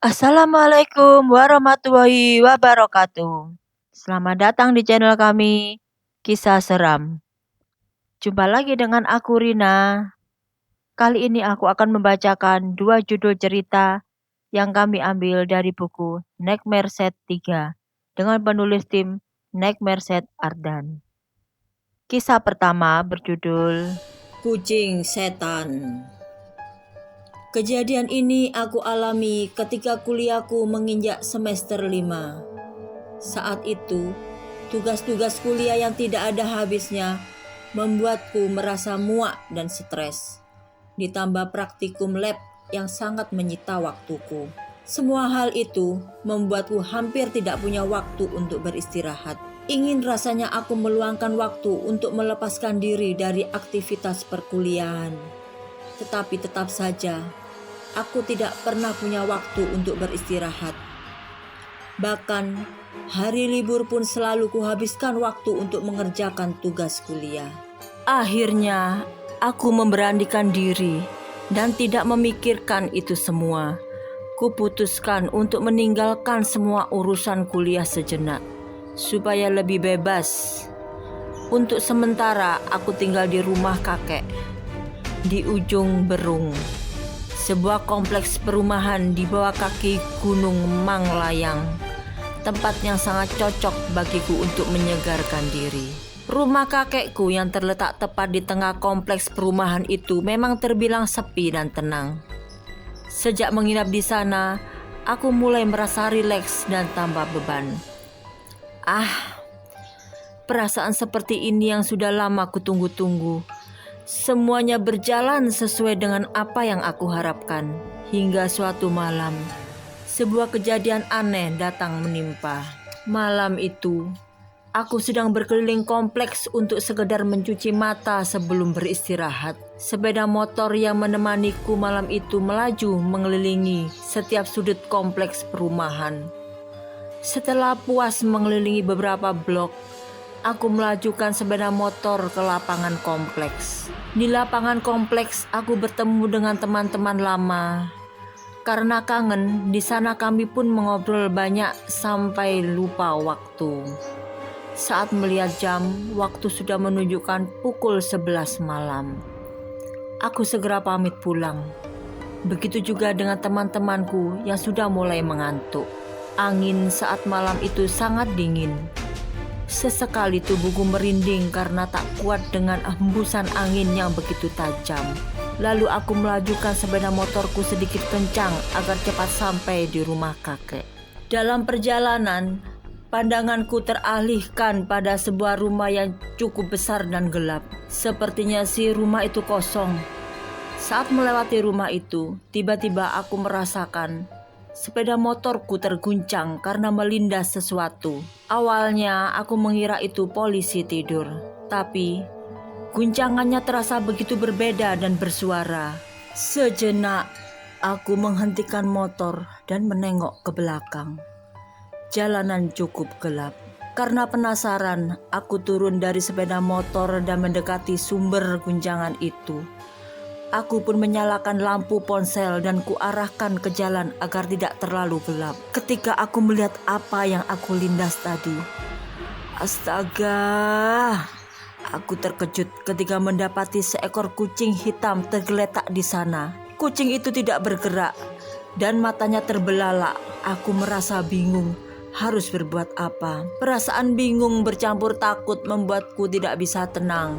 Assalamualaikum warahmatullahi wabarakatuh. Selamat datang di channel kami, Kisah Seram. Jumpa lagi dengan aku Rina. Kali ini aku akan membacakan dua judul cerita yang kami ambil dari buku Nightmare Set 3 dengan penulis tim Nightmare Set Ardan. Kisah pertama berjudul Kucing Setan. Kejadian ini aku alami ketika kuliahku menginjak semester 5. Saat itu, tugas-tugas kuliah yang tidak ada habisnya membuatku merasa muak dan stres. Ditambah praktikum lab yang sangat menyita waktuku. Semua hal itu membuatku hampir tidak punya waktu untuk beristirahat. Ingin rasanya aku meluangkan waktu untuk melepaskan diri dari aktivitas perkuliahan. Tetapi tetap saja, aku tidak pernah punya waktu untuk beristirahat. Bahkan, hari libur pun selalu kuhabiskan waktu untuk mengerjakan tugas kuliah. Akhirnya, aku memberanikan diri dan tidak memikirkan itu semua. Kuputuskan untuk meninggalkan semua urusan kuliah sejenak, supaya lebih bebas. Untuk sementara, aku tinggal di rumah kakek di ujung Berung, sebuah kompleks perumahan di bawah kaki Gunung Manglayang, tempat yang sangat cocok bagiku untuk menyegarkan diri. Rumah kakekku yang terletak tepat di tengah kompleks perumahan itu memang terbilang sepi dan tenang. Sejak menginap di sana, aku mulai merasa rileks dan tambah beban. Perasaan seperti ini yang sudah lama kutunggu-tunggu. Semuanya berjalan sesuai dengan apa yang aku harapkan. Hingga suatu malam, sebuah kejadian aneh datang menimpa. Malam itu, aku sedang berkeliling kompleks untuk sekedar mencuci mata sebelum beristirahat. Sepeda motor yang menemaniku malam itu melaju mengelilingi setiap sudut kompleks perumahan. Setelah puas mengelilingi beberapa blok, aku melajukan sepeda motor ke lapangan kompleks. Di lapangan kompleks, aku bertemu dengan teman-teman lama. Karena kangen, di sana kami pun mengobrol banyak sampai lupa waktu. Saat melihat jam, waktu sudah menunjukkan pukul 11 malam. Aku segera pamit pulang. Begitu juga dengan teman-temanku yang sudah mulai mengantuk. Angin saat malam itu sangat dingin. Sesekali tubuhku merinding karena tak kuat dengan hembusan angin yang begitu tajam. Lalu aku melajukan sepeda motorku sedikit kencang agar cepat sampai di rumah kakek. Dalam perjalanan, pandanganku teralihkan pada sebuah rumah yang cukup besar dan gelap. Sepertinya si rumah itu kosong. Saat melewati rumah itu, tiba-tiba aku merasakan sepeda motorku terguncang karena melindas sesuatu. Awalnya aku mengira itu polisi tidur, tapi guncangannya terasa begitu berbeda dan bersuara. Sejenak, aku menghentikan motor dan menengok ke belakang. Jalanan cukup gelap. Karena penasaran, aku turun dari sepeda motor dan mendekati sumber guncangan itu. Aku pun menyalakan lampu ponsel dan kuarahkan ke jalan agar tidak terlalu gelap. Ketika aku melihat apa yang aku lindas tadi, astaga! Aku terkejut ketika mendapati seekor kucing hitam tergeletak di sana. Kucing itu tidak bergerak dan matanya terbelalak. Aku merasa bingung harus berbuat apa. Perasaan bingung bercampur takut membuatku tidak bisa tenang.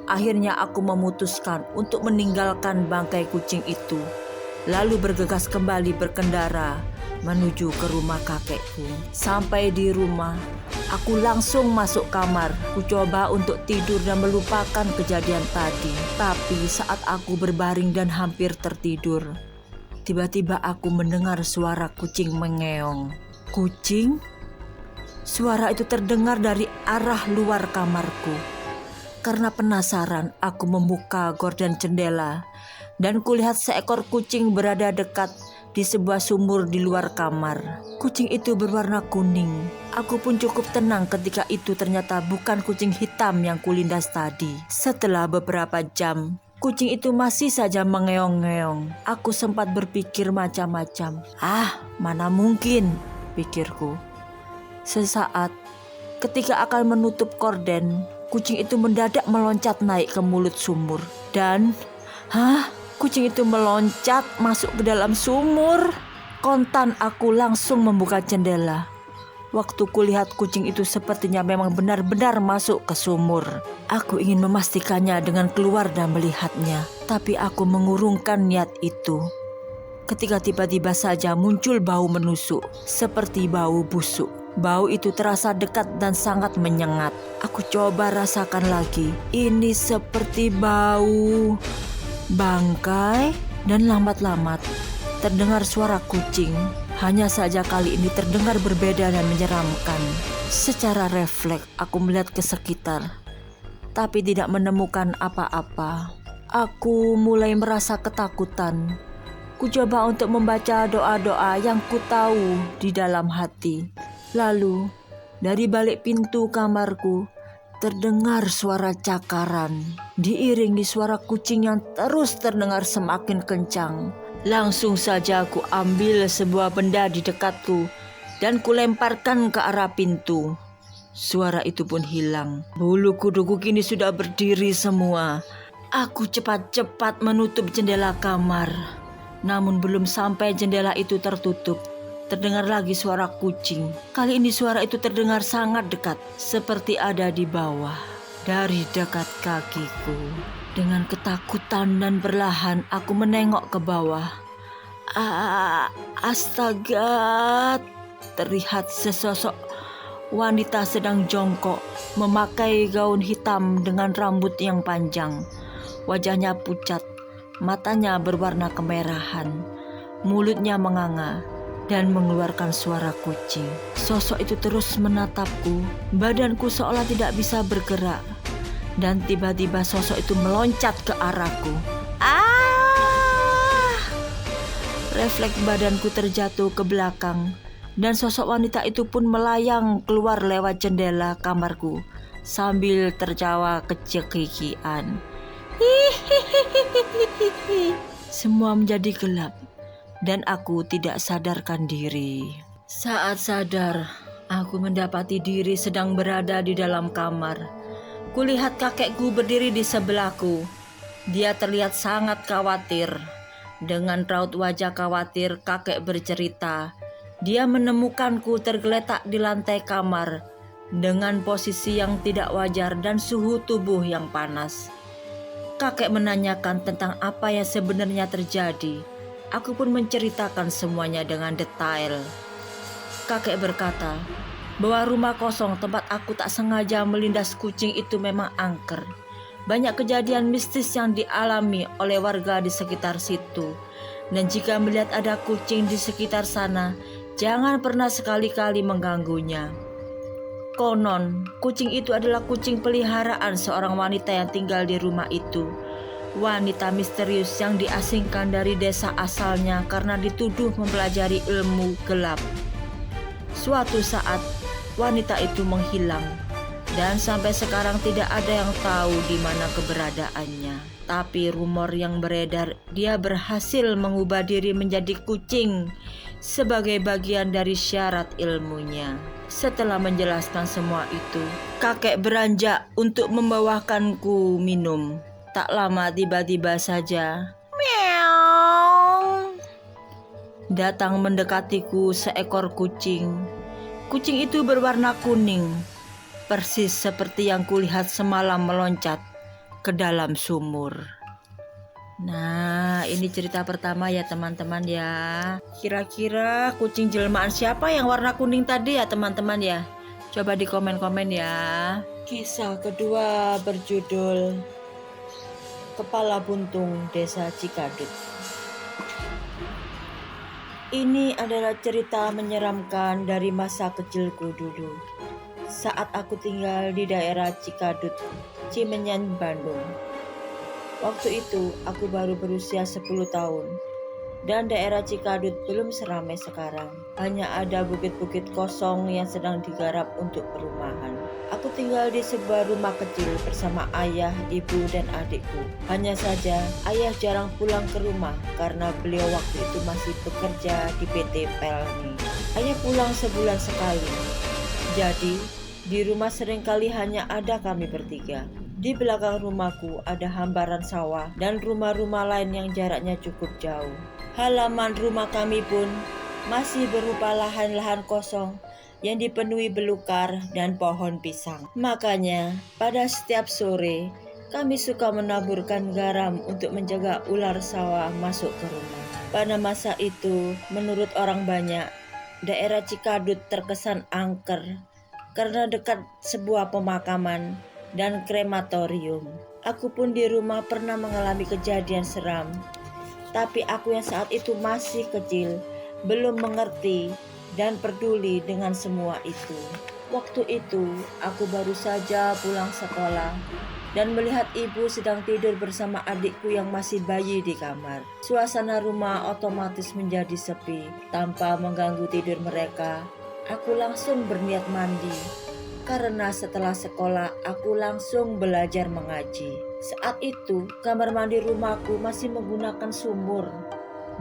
Akhirnya aku memutuskan untuk meninggalkan bangkai kucing itu, lalu bergegas kembali berkendara menuju ke rumah kakekku. Sampai di rumah, aku langsung masuk kamar. Ku coba untuk tidur dan melupakan kejadian tadi. Tapi saat aku berbaring dan hampir tertidur, tiba-tiba aku mendengar suara kucing mengeong. Kucing? Suara itu terdengar dari arah luar kamarku. Karena penasaran, aku membuka gorden jendela dan kulihat seekor kucing berada dekat di sebuah sumur di luar kamar. Kucing itu berwarna kuning. Aku pun cukup tenang ketika itu ternyata bukan kucing hitam yang kulindas tadi. Setelah beberapa jam, Kucing itu masih saja mengeong-ngeong. Aku sempat berpikir macam-macam. Mana mungkin, pikirku. Sesaat, ketika akan menutup korden, kucing itu mendadak meloncat naik ke mulut sumur. Dan, kucing itu meloncat masuk ke dalam sumur. Kontan aku langsung membuka jendela. Waktu kulihat kucing itu sepertinya memang benar-benar masuk ke sumur. Aku ingin memastikannya dengan keluar dan melihatnya. Tapi aku mengurungkan niat itu. Ketika tiba-tiba saja muncul bau menusuk, seperti bau busuk. Bau itu terasa dekat dan sangat menyengat. Aku coba rasakan lagi. Ini seperti bau bangkai, dan lambat-lambat terdengar suara kucing. Hanya saja kali ini terdengar berbeda dan menyeramkan. Secara refleks aku melihat ke sekitar, tapi tidak menemukan apa-apa. Aku mulai merasa ketakutan. Ku coba untuk membaca doa-doa yang ku tahu di dalam hati. Lalu, dari balik pintu kamarku, terdengar suara cakaran, diiringi suara kucing yang terus terdengar semakin kencang. Langsung saja ku ambil sebuah benda di dekatku dan ku lemparkan ke arah pintu. Suara itu pun hilang. Bulu kuduku kini sudah berdiri semua. Aku cepat-cepat menutup jendela kamar. Namun belum sampai jendela itu tertutup, terdengar lagi suara kucing. Kali ini suara itu terdengar sangat dekat, seperti ada di bawah, dari dekat kakiku. Dengan ketakutan dan perlahan aku menengok ke bawah. Astaga! Terlihat sesosok wanita sedang jongkok, memakai gaun hitam dengan rambut yang panjang. Wajahnya pucat, matanya berwarna kemerahan, mulutnya menganga dan mengeluarkan suara kucing. Sosok itu terus menatapku, badanku seolah tidak bisa bergerak. Dan tiba-tiba sosok itu meloncat ke arahku. Refleks badanku terjatuh ke belakang, dan sosok wanita itu pun melayang keluar lewat jendela kamarku sambil tertawa kecekikian. Semua menjadi gelap dan aku tidak sadarkan diri. Saat sadar, aku mendapati diri sedang berada di dalam kamar. Kulihat kakekku berdiri di sebelahku. Dia terlihat sangat khawatir. Dengan raut wajah khawatir, kakek bercerita. Dia menemukanku tergeletak di lantai kamar dengan posisi yang tidak wajar dan suhu tubuh yang panas. Kakek menanyakan tentang apa yang sebenarnya terjadi. Aku pun menceritakan semuanya dengan detail. Kakek berkata bahwa rumah kosong tempat aku tak sengaja melindas kucing itu memang angker. Banyak kejadian mistis yang dialami oleh warga di sekitar situ. Dan jika melihat ada kucing di sekitar sana, jangan pernah sekali-kali mengganggunya. Konon, kucing itu adalah kucing peliharaan seorang wanita yang tinggal di rumah itu. Wanita misterius yang diasingkan dari desa asalnya karena dituduh mempelajari ilmu gelap. Suatu saat, wanita itu menghilang dan sampai sekarang tidak ada yang tahu di mana keberadaannya. Tapi rumor yang beredar, dia berhasil mengubah diri menjadi kucing sebagai bagian dari syarat ilmunya. Setelah menjelaskan semua itu, kakek beranjak untuk membawakanku minum. Tak lama tiba-tiba saja, meow, datang mendekatiku seekor kucing. Kucing itu berwarna kuning, persis seperti yang kulihat semalam meloncat ke dalam sumur. Nah, ini cerita pertama ya teman-teman ya. Kira-kira kucing jelmaan siapa yang warna kuning tadi ya teman-teman ya? Coba di komen-komen ya. Kisah kedua berjudul Kepala Buntung Desa Cikadut. Ini adalah cerita menyeramkan dari masa kecilku dulu. Saat aku tinggal di daerah Cikadut, Cimenyan, Bandung. Waktu itu aku baru berusia 10 tahun. dan daerah Cikadut belum seramai sekarang. Hanya ada bukit-bukit kosong yang sedang digarap untuk perumahan. Aku tinggal di sebuah rumah kecil bersama ayah, ibu, dan adikku. Hanya saja, ayah jarang pulang ke rumah karena beliau waktu itu masih bekerja di PT Pelni. Ayah pulang sebulan sekali. Jadi, di rumah seringkali hanya ada kami bertiga. Di belakang rumahku ada hambaran sawah dan rumah-rumah lain yang jaraknya cukup jauh. Halaman rumah kami pun masih berupa lahan-lahan kosong yang dipenuhi belukar dan pohon pisang. Makanya, pada setiap sore, kami suka menaburkan garam untuk mencegah ular sawah masuk ke rumah. Pada masa itu, menurut orang banyak, daerah Cikadut terkesan angker karena dekat sebuah pemakaman dan krematorium. Aku pun di rumah pernah mengalami kejadian seram. Tapi aku yang saat itu masih kecil, belum mengerti dan peduli dengan semua itu. Waktu itu, aku baru saja pulang sekolah dan melihat ibu sedang tidur bersama adikku yang masih bayi di kamar. Suasana rumah otomatis menjadi sepi. Tanpa mengganggu tidur mereka, aku langsung berniat mandi. Karena setelah sekolah, aku langsung belajar mengaji. Saat itu, kamar mandi rumahku masih menggunakan sumur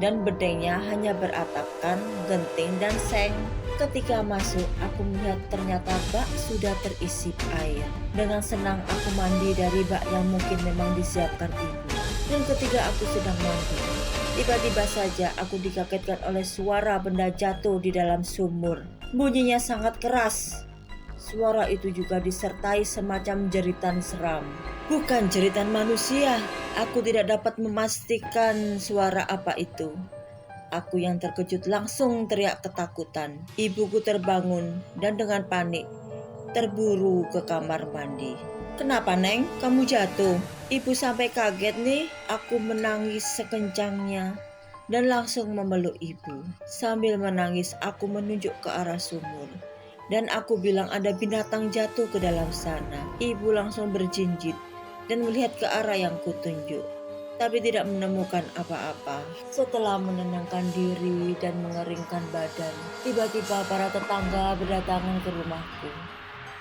dan bedengnya hanya beratapkan genting dan seng. Ketika masuk, aku melihat ternyata bak sudah terisi air. Dengan senang aku mandi dari bak yang mungkin memang disiapkan ibu. Dan ketika aku sedang mandi, tiba-tiba saja aku dikagetkan oleh suara benda jatuh di dalam sumur. Bunyinya sangat keras. Suara itu juga disertai semacam jeritan seram. Bukan jeritan manusia. Aku tidak dapat memastikan suara apa itu. Aku yang terkejut langsung teriak ketakutan. Ibuku terbangun dan dengan panik terburu ke kamar mandi. Kenapa, Neng? Kamu jatuh? Ibu sampai kaget nih. Aku menangis sekencangnya dan langsung memeluk ibu. Sambil menangis, aku menunjuk ke arah sumur. Dan aku bilang ada binatang jatuh ke dalam sana. Ibu langsung berjinjit dan melihat ke arah yang kutunjuk, tapi tidak menemukan apa-apa. Setelah menenangkan diri dan mengeringkan badan, tiba-tiba para tetangga berdatangan ke rumahku.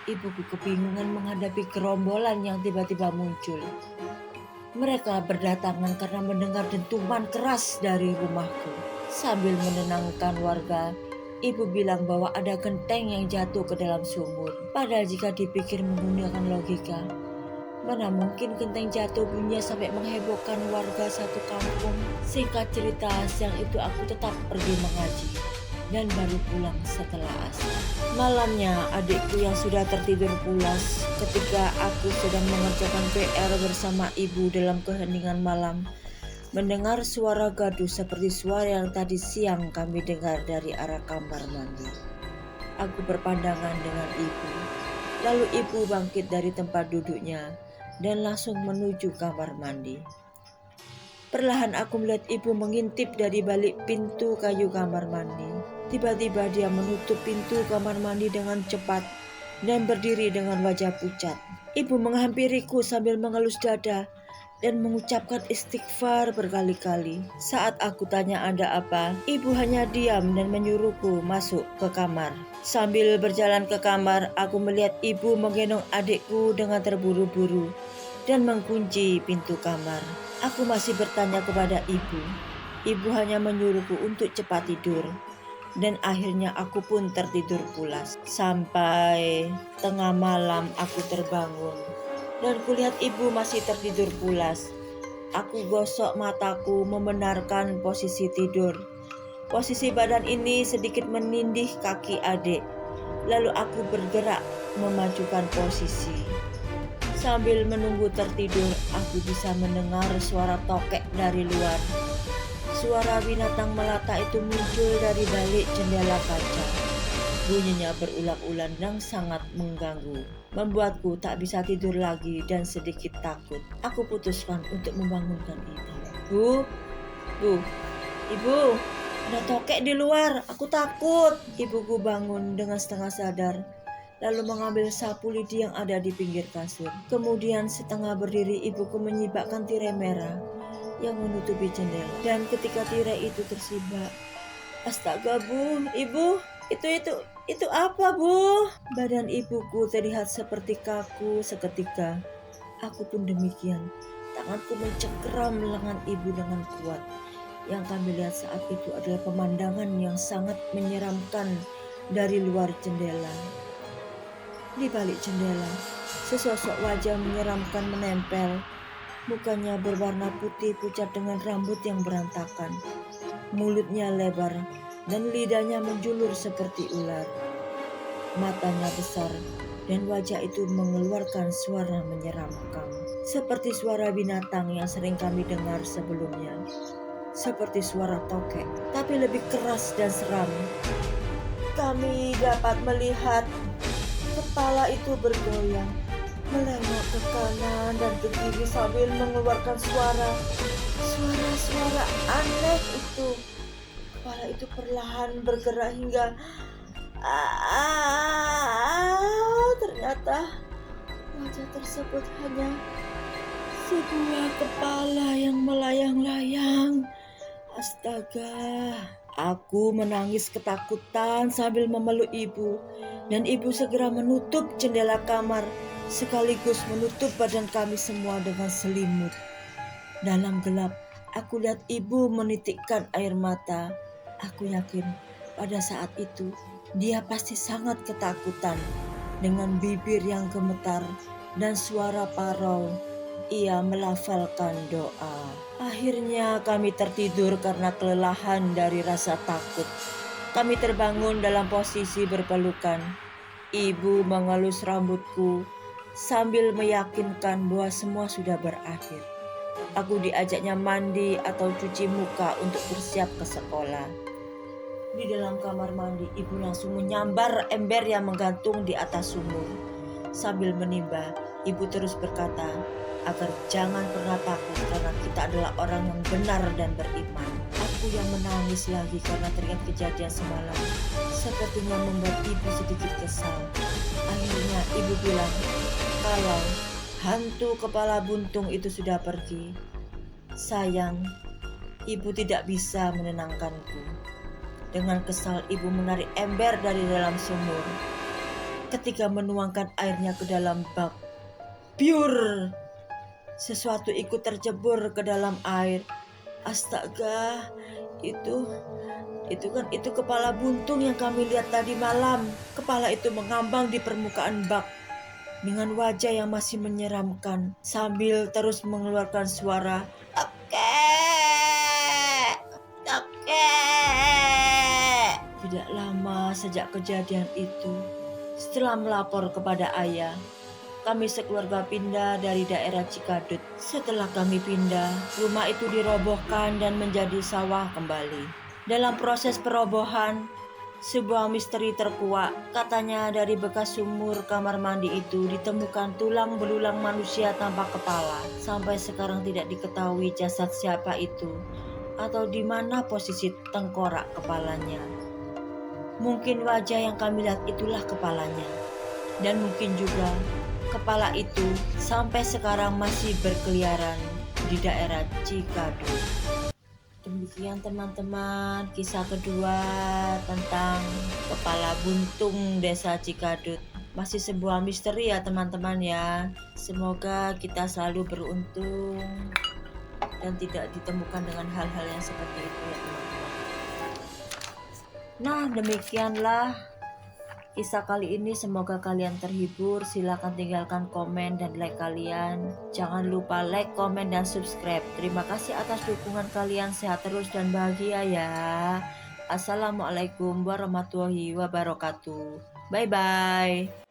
Ibuku kebingungan menghadapi gerombolan yang tiba-tiba muncul. Mereka berdatangan karena mendengar dentuman keras dari rumahku. Sambil menenangkan warga, ibu bilang bahwa ada genteng yang jatuh ke dalam sumur. Padahal jika dipikir menggunakan logika, mana mungkin genteng jatuh bunyinya sampai menghebohkan warga satu kampung. Singkat cerita, siang itu aku tetap pergi mengaji dan baru pulang setelah asar. Malamnya adikku yang sudah tertidur pulas ketika aku sedang mengerjakan PR bersama ibu dalam keheningan malam, mendengar suara gaduh seperti suara yang tadi siang kami dengar dari arah kamar mandi. Aku berpandangan dengan ibu. Lalu ibu bangkit dari tempat duduknya dan langsung menuju kamar mandi. Perlahan aku melihat ibu mengintip dari balik pintu kayu kamar mandi. Tiba-tiba dia menutup pintu kamar mandi dengan cepat dan berdiri dengan wajah pucat. Ibu menghampiriku sambil mengelus dada dan mengucapkan istighfar berkali-kali. Saat aku tanya ada apa, ibu hanya diam dan menyuruhku masuk ke kamar. Sambil berjalan ke kamar, aku melihat ibu menggendong adikku dengan terburu-buru dan mengunci pintu kamar. Aku masih bertanya kepada ibu. Ibu hanya menyuruhku untuk cepat tidur. Dan akhirnya aku pun tertidur pulas. Sampai tengah malam aku terbangun dan kulihat ibu masih tertidur pulas. Aku gosok mataku membenarkan posisi tidur. Posisi badan ini sedikit menindih kaki adik. Lalu aku bergerak memajukan posisi. Sambil menunggu tertidur, aku bisa mendengar suara tokek dari luar. Suara binatang melata itu muncul dari balik jendela kaca. Bunyinya berulang-ulang dan sangat mengganggu, membuatku tak bisa tidur lagi dan sedikit takut. Aku putuskan untuk membangunkan ibu. Ibu, ada tokek di luar, aku takut. Ibuku bangun dengan setengah sadar, lalu mengambil sapu lidi yang ada di pinggir kasur. Kemudian setengah berdiri ibuku menyibakkan tirai merah yang menutupi jendela. Dan ketika tirai itu tersibak, astaga Bu, Ibu, itu apa Bu? Badan ibuku terlihat seperti kaku seketika. Aku pun demikian. Tanganku mencengkeram lengan ibu dengan kuat. Yang kami lihat saat itu adalah pemandangan yang sangat menyeramkan dari luar jendela. Di balik jendela, sesosok wajah menyeramkan menempel. Mukanya berwarna putih pucat dengan rambut yang berantakan. Mulutnya lebar dan lidahnya menjulur seperti ular. Matanya besar dan wajah itu mengeluarkan suara menyeramkan. Seperti suara binatang yang sering kami dengar sebelumnya. Seperti suara tokek, tapi lebih keras dan seram. Kami dapat melihat kepala itu bergoyang, melengok ke kanan dan ke kiri sambil mengeluarkan suara aneh itu. Kepala itu perlahan bergerak hingga ternyata wajah tersebut hanya sebuah kepala yang melayang-layang. Astaga, aku menangis ketakutan sambil memeluk ibu, dan ibu segera menutup jendela kamar sekaligus menutup badan kami semua dengan selimut. Dalam gelap, aku lihat ibu menitikkan air mata. Aku yakin pada saat itu dia pasti sangat ketakutan. Dengan bibir yang gemetar dan suara parau, ia melafalkan doa. Akhirnya kami tertidur karena kelelahan dari rasa takut. Kami terbangun dalam posisi berpelukan. Ibu mengelus rambutku sambil meyakinkan bahwa semua sudah berakhir. Aku diajaknya mandi atau cuci muka untuk bersiap ke sekolah. Di dalam kamar mandi, ibu langsung menyambar ember yang menggantung di atas sumur. Sambil menimba, ibu terus berkata agar jangan pernah takut karena kita adalah orang yang benar dan beriman. Aku yang menangis lagi karena teringat kejadian semalam. Sepertinya membuat ibu sedikit kesal. Akhirnya ibu bilang kalau hantu kepala buntung itu sudah pergi. Sayang, ibu tidak bisa menenangkanku. Dengan kesal ibu menarik ember dari dalam sumur. Ketika menuangkan airnya ke dalam bak, biur! Sesuatu ikut tercebur ke dalam air. Astaga, itu kepala buntung yang kami lihat tadi malam. Kepala itu mengambang di permukaan bak dengan wajah yang masih menyeramkan sambil terus mengeluarkan suara Toke. Tidak lama sejak kejadian itu, setelah melapor kepada ayah, kami sekeluarga pindah dari daerah Cikadut. Setelah kami pindah, rumah itu dirobohkan dan menjadi sawah kembali. Dalam proses perobohan, sebuah misteri terkuak. Katanya dari bekas sumur kamar mandi itu ditemukan tulang belulang manusia tanpa kepala. Sampai sekarang tidak diketahui jasad siapa itu atau di mana posisi tengkorak kepalanya. Mungkin wajah yang kami lihat itulah kepalanya. Dan mungkin juga kepala itu sampai sekarang masih berkeliaran di daerah Cikadut. Demikian teman-teman kisah kedua tentang kepala buntung desa Cikadut. Masih sebuah misteri ya teman-teman ya. Semoga kita selalu beruntung dan tidak ditemukan dengan hal-hal yang seperti itu ya teman-teman. Nah, demikianlah kisah kali ini, semoga kalian terhibur. Silakan tinggalkan komen dan like kalian. Jangan lupa like, komen, dan subscribe. Terima kasih atas dukungan kalian. Sehat terus dan bahagia ya. Assalamualaikum warahmatullahi wabarakatuh. Bye-bye.